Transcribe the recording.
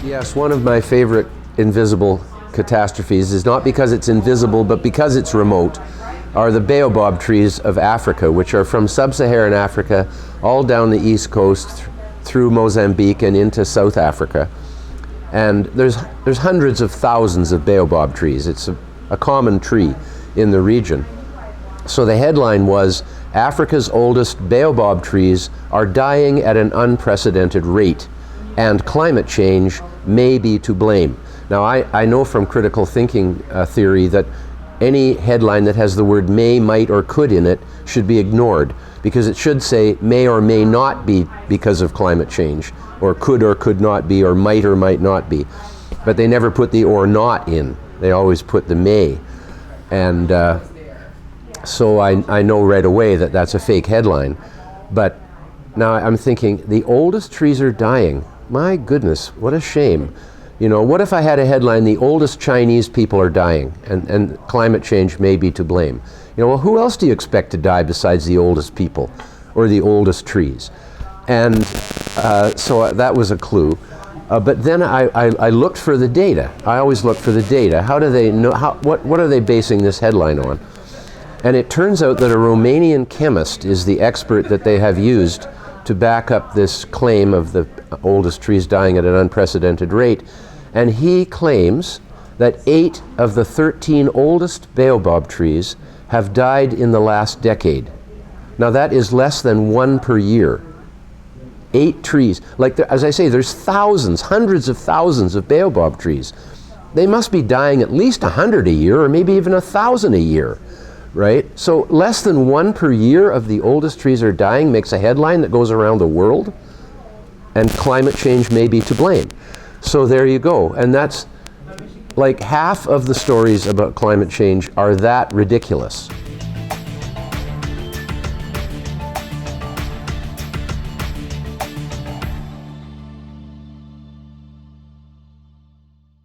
Yes, one of my favorite invisible catastrophes is not because it's invisible, but because it's remote, are the Baobab trees of Africa, which are from sub-Saharan Africa all down the east coast through Mozambique and into South Africa. And there's hundreds of thousands of Baobab trees. It's a common tree in the region. So the headline was, Africa's oldest Baobab trees are dying at an unprecedented rate, and climate change may be to blame. Now I know from critical thinking theory that any headline that has the word may, might, or could in it should be ignored, because it should say may or may not be because of climate change, or could not be, or might not be. But they never put the or not in. They always put the may. And so I know right away that that's a fake headline. But now I'm thinking, the oldest trees are dying. My goodness, what a shame. You know, what if I had a headline, the oldest Chinese people are dying, and climate change may be to blame? You know, well, who else do you expect to die besides the oldest people or the oldest trees? And so that was a clue. But then I looked for the data. I always look for the data. How do they know, what are they basing this headline on? And it turns out that a Romanian chemist is the expert that they have used to back up this claim of the oldest trees dying at an unprecedented rate. And he claims that 8 of the 13 oldest Baobab trees have died in the last decade. Now that is less than 1 per year. 8 trees. Like, as I say, there's thousands, hundreds of thousands of Baobab trees. They must be dying at least 100 a year, or maybe even 1,000 a year, right? So less than 1 per year of the oldest trees are dying makes a headline that goes around the world, and climate change may be to blame. So there you go. And that's like half of the stories about climate change are that ridiculous.